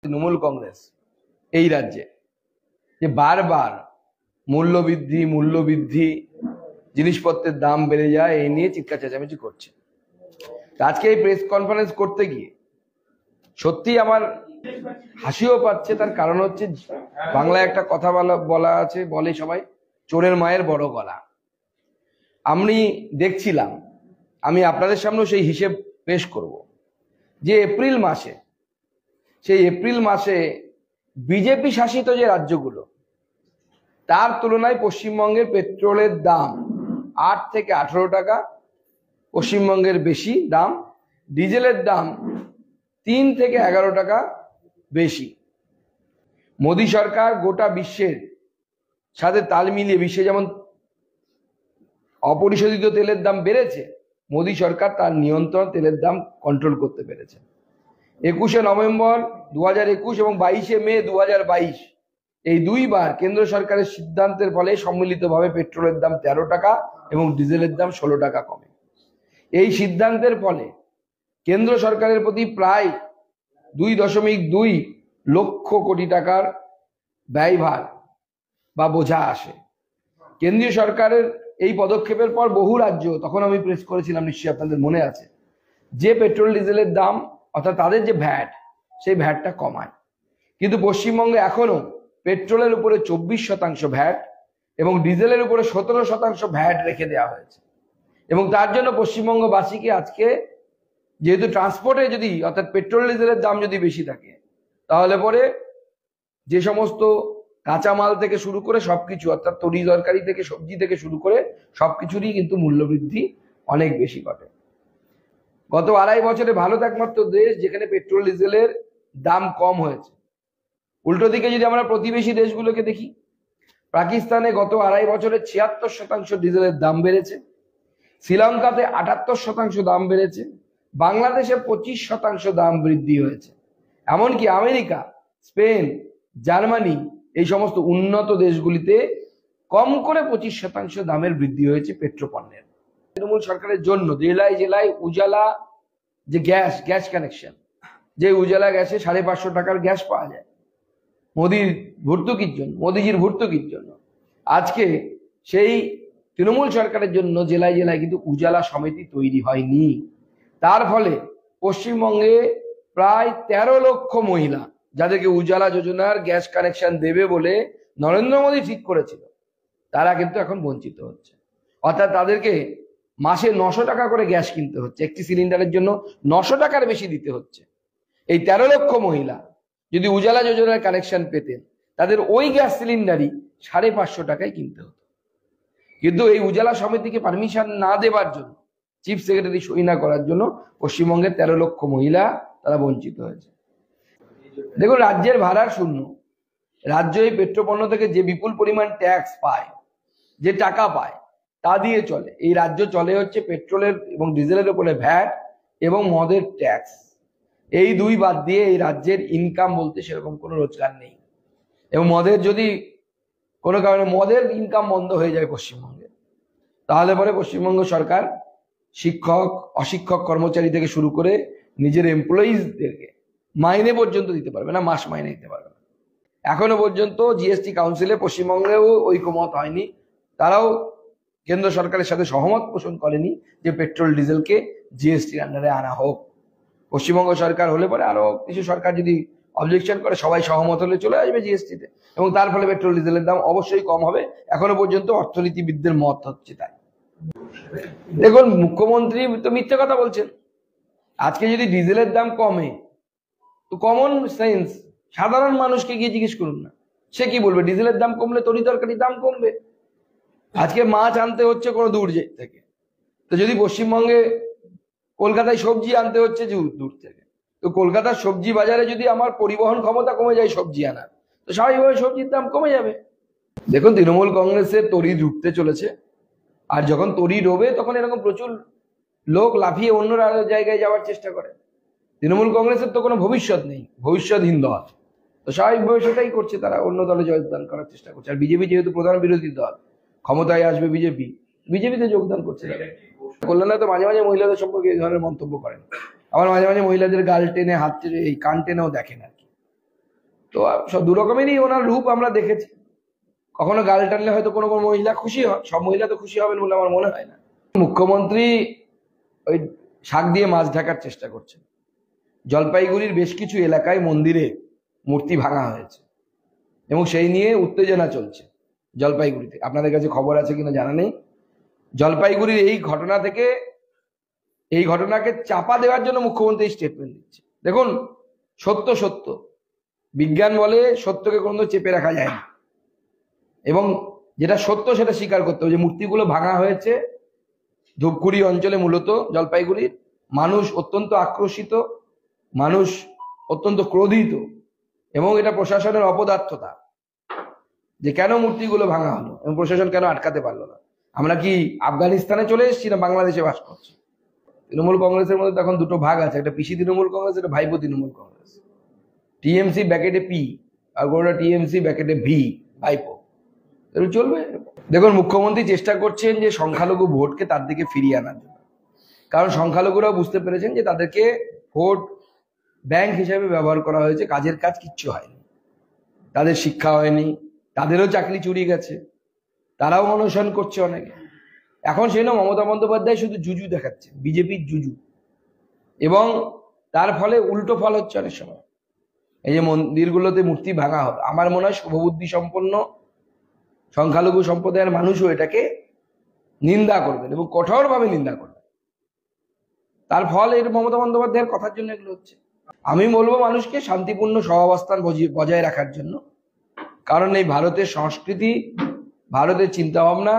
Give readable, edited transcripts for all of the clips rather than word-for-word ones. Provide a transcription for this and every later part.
তৃণমূল কংগ্রেস এই রাজ্যে যে বারবার মূল্যবৃদ্ধি জিনিসপত্রের দাম বেড়ে যায় এই নিয়ে চিৎকার চেঁচামেচি করছে। আজকে এই প্রেস কনফারেন্স করতে গিয়ে সত্যি আমার হাসিও পাচ্ছে। তার কারণ হচ্ছে বাংলায় একটা কথা বলা আছে, বলে সবাই চোরের মায়ের বড় গলা। আমি দেখছিলাম, আমি আপনাদের সামনেও সেই হিসেব পেশ করব যে এপ্রিল মাসে বিজেপি শাসিত যে রাজ্যগুলো তার তুলনায় পশ্চিমবঙ্গের পেট্রোলের দাম 8 থেকে 18 টাকা পশ্চিমবঙ্গের বেশি দাম, ডিজেলের দাম 3 থেকে 11 টাকা বেশি। মোদী সরকার গোটা বিশ্বের সাথে তাল মিলিয়ে, বিশ্বে যেমন অপরিশোধিত তেলের দাম বেড়েছে, মোদী সরকার তার নিয়ন্ত্রণ তেলের দাম কন্ট্রোল করতে পেরেছে। 21শে নভেম্বর 2021 এবং 22শে মে 2022 এই দুইবার কেন্দ্র সরকারের সিদ্ধান্তের ফলে সম্মিলিতভাবে পেট্রোলের দাম 13 টাকা এবং ডিজেলের দাম 16 টাকা কমে। এই সিদ্ধান্তের ফলে কেন্দ্র সরকারের প্রতি প্রায় 2.2 লক্ষ কোটি টাকার ব্যয়ভার বা বোঝা আসে। কেন্দ্রীয় সরকারের এই পদক্ষেপের পর বহু রাজ্য, তখন আমি প্রেস করেছিলাম, নিশ্চয়ই আপনাদের মনে আছে, যে পেট্রোল ডিজেলের দাম অর্থাৎ তাদের যে ভ্যাট, সেই ভ্যাটটা কমায়। কিন্তু পশ্চিমবঙ্গে এখনো পেট্রোলের উপরে 24% ভ্যাট এবং ডিজেলের উপরে 17% ভ্যাট রেখে দেওয়া হয়েছে। এবং তার জন্য পশ্চিমবঙ্গবাসীকে আজকে, যেহেতু ট্রান্সপোর্টে যদি অর্থাৎ পেট্রোল ডিজেলের দাম যদি বেশি থাকে, তাহলে পরে যে সমস্ত কাঁচামাল থেকে শুরু করে সবকিছু, অর্থাৎ তরি তরকারি থেকে সবজি থেকে শুরু করে সবকিছুরই কিন্তু মূল্যবৃদ্ধি অনেক বেশি ঘটে। গত 2.5 বছরে ভারত একমাত্র দেশ যেখানে পেট্রোল ডিজেলের দাম কম হয়েছে। উল্টো দিকে যদি আমরা প্রতিবেশী দেশগুলোকে দেখি, পাকিস্তানে গত 2.5 বছরে 76% ডিজেলের দাম বেড়েছে, শ্রীলঙ্কাতে 78% দাম বেড়েছে, বাংলাদেশে 25% দাম বৃদ্ধি হয়েছে। এমনকি আমেরিকা, স্পেন, জার্মানি এই সমস্ত উন্নত দেশগুলিতে কম করে 25% দামের বৃদ্ধি হয়েছে পেট্রোপণ্যের। তৃণমূল সরকারের জন্য জেলায় জেলায় উজালা যে গ্যাস কানেকশন, যে উজালা গ্যাসে 550 টাকার গ্যাস পাওয়া যায় মোদিজির ভর্তুকির জন্য, আজকে সেই তৃণমূল সরকারের জন্য জেলায় জেলায় কিন্তু উজালা সমিতি তৈরি হয়নি। তার ফলে পশ্চিমবঙ্গে প্রায় 13 লক্ষ মহিলা, যাদেরকে উজালা যোজনার গ্যাস কানেকশন দেবে বলে নরেন্দ্র মোদী ঠিক করেছিল, তারা কিন্তু এখন বঞ্চিত হচ্ছে। অর্থাৎ তাদেরকে মাসে 900 টাকা করে গ্যাস কিনতে হচ্ছে, একটি সিলিন্ডারের জন্য 900 টাকার বেশি দিতে হচ্ছে। এই 13 লক্ষ মহিলা যদি উজালা যোজনার কানেকশন পেতেন, তাদের ওই গ্যাস সিলিন্ডারই 550 টাকায় কিনতে হতো। কিন্তু এই উজালা সমিতিকে পারমিশন না দেওয়ার জন্য, চিফ সেক্রেটারি সই না করার জন্য পশ্চিমবঙ্গের 13 লক্ষ মহিলা তারা বঞ্চিত হয়েছে। দেখুন, রাজ্যের ভাড়ার শূন্য। রাজ্য এই পেট্রোপণ্য থেকে যে বিপুল পরিমাণ ট্যাক্স পায়, যে টাকা পায়, তা দিয়ে চলে। এই রাজ্য চলে হচ্ছে পেট্রোলের এবং ডিজেলের উপরে ভ্যাট এবং মদের ট্যাক্স। এই দুই বাদ দিয়ে এই রাজ্যের ইনকাম বলতে সেরকম কোনো রোজগার নেই। এবং মদের যদি কোনো কারণে মদের ইনকাম বন্ধ হয়ে যায় পশ্চিমবঙ্গে, তাহলে পরে পশ্চিমবঙ্গ সরকার শিক্ষক, অশিক্ষক কর্মচারী থেকে শুরু করে নিজের এমপ্লয়িজদেরকে মাইনে পর্যন্ত দিতে পারবে না, মাস মাইনে দিতে পারবে না। এখনো পর্যন্ত জিএসটি কাউন্সিলে পশ্চিমবঙ্গেও ঐকমত হয়নি, তারাও কেন্দ্র সরকারের সাথে সহমত পোষণ করেনি যে পেট্রোল ডিজেলকে জিএসটির আন্ডারে আনা হোক। পশ্চিমবঙ্গ সরকার হলে পরে আরো কিছু সরকার যদি অবজেকশন করে, সবাই সহমত হলে চলে আসবে জিএসটিতে, এবং তার ফলে পেট্রোল ডিজেলের দাম অবশ্যই কম হবে। এখনো পর্যন্ত অর্থনীতিবিদদের মত হচ্ছে তাই। দেখুন, মুখ্যমন্ত্রী তো মিথ্যে কথা বলছেন। আজকে যদি ডিজেলের দাম কমে, তো কমন সেন্স সাধারণ মানুষকে গিয়ে জিজ্ঞেস করুন না, সে কি বলবে? ডিজেলের দাম কমলে তরি তরকারির দাম কমবে। আজকে মাছ আনতে হচ্ছে কোনো দূর থেকে, তো যদি পশ্চিমবঙ্গে কলকাতায় সবজি আনতে হচ্ছে দূর থেকে, তো কলকাতার সবজি বাজারে যদি আমার পরিবহন ক্ষমতা কমে যায় সবজি আনার, তো স্বাভাবিকভাবে সবজির দাম কমে যাবে। দেখুন, তৃণমূল কংগ্রেসের তরি ডুবতে চলেছে, আর যখন তরি ডোবে তখন এরকম প্রচুর লোক লাফিয়ে অন্য জায়গায় যাওয়ার চেষ্টা করে। তৃণমূল কংগ্রেসের তো কোনো ভবিষ্যৎ নেই, ভবিষ্যৎহীন দল, তো স্বাভাবিকভাবে সেটাই করছে, তারা অন্য দলে যোগদান করার চেষ্টা করছে। আর বিজেপি যেহেতু প্রধান বিরোধী দল, ক্ষমতায় আসবে বিজেপিতে যোগদান করছে। কল্যাণে তো মাঝে মাঝে মহিলাদের সম্পর্কে এই ধরনের মন্তব্য করেন, আবার মাঝে মাঝে মহিলাদের গাল টেনে, হাত টেনে, এই কান টেনেও দেখেন আর কি। তো সব দু রকমেরই ওনার রূপ আমরা দেখেছি। কখনো গাল টানলে হয়তো কোনো কোনো মহিলা খুশি হয়, সব মহিলা তো খুশি হবেন বলে আমার মনে হয় না। মুখ্যমন্ত্রী ওই শাক দিয়ে মাছ ঢাকার চেষ্টা করছেন। জলপাইগুড়ির বেশ কিছু এলাকায় মন্দিরে মূর্তি ভাঙা হয়েছে এবং সেই নিয়ে উত্তেজনা চলছে জলপাইগুড়িতে। আপনাদের কাছে খবর আছে কিনা জানা নেই। জলপাইগুড়ির এই ঘটনাকে চাপা দেওয়ার জন্য মুখ্যমন্ত্রী স্টেটমেন্ট দিচ্ছে। দেখুন, সত্য সত্য, বিজ্ঞান বলে সত্যকে কোনো চেপে রাখা যায় না, এবং যেটা সত্য সেটা স্বীকার করতে হবে। যে মূর্তিগুলো ভাঙা হয়েছে ধূপগুড়ি অঞ্চলে, মূলত জলপাইগুড়ির মানুষ অত্যন্ত আক্রোশিত, মানুষ অত্যন্ত ক্রোধিত, এবং এটা প্রশাসনের অপদার্থতা যে কেন মূর্তিগুলো ভাঙা হলো এবং প্রশাসন কেন আটকাতে পারলো না। আমরা কি আফগানিস্তানে চলে এসেছি না বাংলাদেশে বাস করছি? তৃণমূল কংগ্রেসের মধ্যে তখন দুটো ভাগ আছে, একটা পিসি তৃণমূল কংগ্রেস, একটা ভাইপো Trinamool Congress. TMC ব্যাকেটে P R গোটা টিএমসি ব্যাকেটে ভি, ভাইপো। চলবে। দেখুন, মুখ্যমন্ত্রী চেষ্টা করছেন যে সংখ্যালঘু ভোটকে তার দিকে ফিরিয়ে আনার জন্য, কারণ সংখ্যালঘুরাও বুঝতে পেরেছেন যে তাদেরকে ভোট ব্যাংক হিসেবে ব্যবহার করা হয়েছে, কাজের কাজ কিচ্ছু হয়নি, তাদের শিক্ষা হয়নি, তাদেরও চাকরি চুরি গেছে, তারাও অনশন করছে অনেকে। এখন সেই জন্য মমতা বন্দ্যোপাধ্যায় শুধু জুজু দেখাচ্ছে, বিজেপির জুজু, এবং তার ফলে উল্টো ফল হচ্ছে অনেক সময়। এই যে মন্দিরগুলোতে মূর্তি ভাঙা হলো, আমার মনে হয় শুভবুদ্ধি সম্পন্ন সংখ্যালঘু সম্প্রদায়ের মানুষও এটাকে নিন্দা করবেন এবং কঠোরভাবে নিন্দা করবেন। তার ফল এর মমতা বন্দ্যোপাধ্যায়ের কথার জন্য এগুলো হচ্ছে। আমি বলবো মানুষকে শান্তিপূর্ণ সহাবস্থান বজায় রাখার জন্য, কারণ এই ভারতের সংস্কৃতি, ভারতের চিন্তা ভাবনা,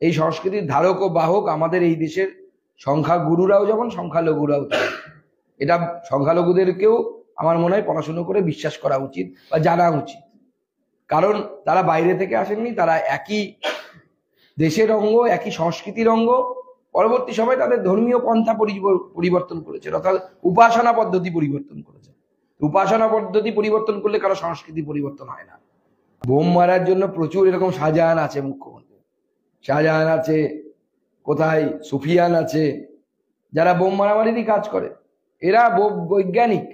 এই সংস্কৃতির ধারক ও বাহক আমাদের এই দেশের সংখ্যাগুরুরাও যেমন সংখ্যালঘুরাও তেমন। এটা সংখ্যালঘুদেরকেও আমার মনে হয় পড়াশুনো করে বিশ্বাস করা উচিত বা জানা উচিত, কারণ তারা বাইরে থেকে আসেননি, তারা একই দেশের অঙ্গ, একই সংস্কৃতির অঙ্গ। পরবর্তী সময় তাদের ধর্মীয় পন্থা পরিবর্তন করেছে, অর্থাৎ উপাসনা পদ্ধতি পরিবর্তন করেছে। উপাসনা পদ্ধতি পরিবর্তন করলে কারো সংস্কৃতি পরিবর্তন হয় না। বোম মারার জন্য প্রচুর এরকম শাহজাহান আছে, মুখ্যমন্ত্রী শাহজাহান আছে, কোথায় সুফিয়ান আছে, যারা বোম মারামারিরই কাজ করে। এরা বৈজ্ঞানিক,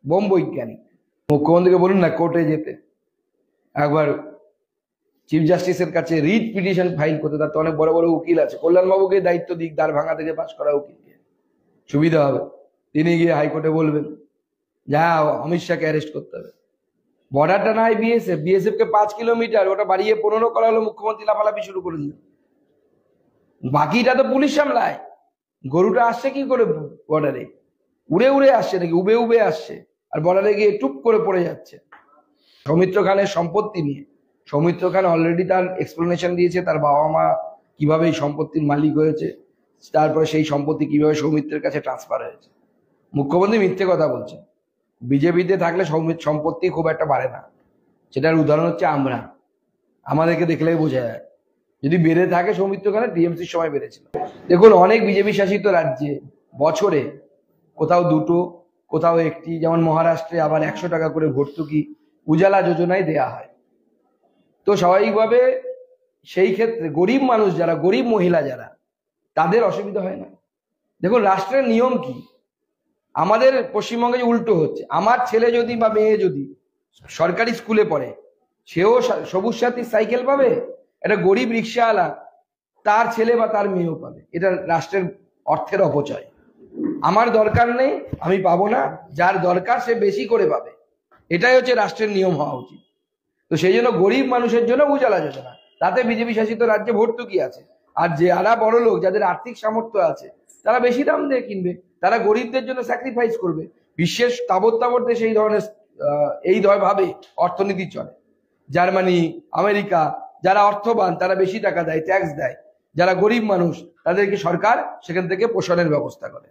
বোম বৈজ্ঞানিক। মুখ্যমন্ত্রীকে বলুন না কোর্টে যেতে, একবার চিফ জাস্টিসের কাছে রিট পিটিশন ফাইল করতে। তার তো অনেক বড় বড় উকিল আছে, কল্যাণবাবুকে দায়িত্ব দিক, দ্বার ভাঙা থেকে পাস করা উকিলকে, সুবিধা হবে। তিনি গিয়ে হাইকোর্টে বলবেন যা অমিত শাহকে অ্যারেস্ট করতে হবে। বর্ডারটা নাই বিএসএফ কে 5 কিলোমিটার, ওটা বাড়িয়ে 15 করা হলো, মুখ্যমন্ত্রী লাফালাফি শুরু করে দিল। বাকিটা তো পুলিশ সামলায়। গরুটা আসছে কি করে বর্ডারে? উড়ে উড়ে আসছে নাকি উবে উবে আসছে, আর বর্ডারে গিয়ে টুপ করে পড়ে যাচ্ছে। সৌমিত্র খানের সম্পত্তি নিয়ে সৌমিত্র খান অলরেডি তার এক্সপ্লেনেশন দিয়েছে, তার বাবা মা কিভাবে এই সম্পত্তির মালিক হয়েছে, তারপরে সেই সম্পত্তি কিভাবে সৌমিত্রের কাছে ট্রান্সফার হয়েছে। মুখ্যমন্ত্রী মিথ্যে কথা বলছে। বিজেপিতে থাকলে সম্পত্তি খুব একটা বাড়ে না, সেটার উদাহরণ হচ্ছে আমরা, আমাদেরকে দেখলেই বোঝা যায়। যদি বেড়ে থাকে সৌমিত্র খানের টিএমসির সময় বেড়েছিল। দেখুন, অনেক বিজেপি শাসিত রাজ্যে বছরে কোথাও দুটো, কোথাও একটি, যেমন মহারাষ্ট্রে আবার 100 টাকা করে ভর্তুকি উজালা যোজনায় দেয়া হয়। তো স্বাভাবিকভাবে সেই ক্ষেত্রে গরিব মানুষ যারা, গরিব মহিলা যারা, তাদের অসুবিধা হয় না। দেখুন, রাষ্ট্রের নিয়ম কি, আমাদের পশ্চিমবঙ্গে উল্টো হচ্ছে। আমার ছেলে যদি বা মেয়ে যদি সরকারি স্কুলে পড়ে, সেও সবুজ সাথী সাইকেল পাবে, একটা গরিব রিক্সাওয়ালা তার ছেলে বা তার মেয়েও পাবে। এটা রাষ্ট্রের অর্থের অপচয়। আমার দরকার নেই, আমি পাবো না, যার দরকার সে বেশি করে পাবে। এটাই হচ্ছে রাষ্ট্রের নিয়ম হওয়া উচিত। তো সেই জন্য গরিব মানুষের জন্য উজালা যোজনা, তাতে বিজেপি শাসিত রাজ্যে ভর্তুকি আছে। আর যারা বড় লোক, যাদের আর্থিক সামর্থ্য আছে, তারা বেশি দাম দিয়ে কিনবে, তারা গরিবদের জন্য স্যাক্রিফাইস করবে। বিশ্বের তাবৎ দেশে এই ভাবে অর্থনীতি চলে। জার্মানি, আমেরিকা, যারা অর্থবান তারা বেশি টাকা দেয়, ট্যাক্স দেয়, যারা গরিব মানুষ তাদেরকে সরকার সেখান থেকে পোষণের ব্যবস্থা করে।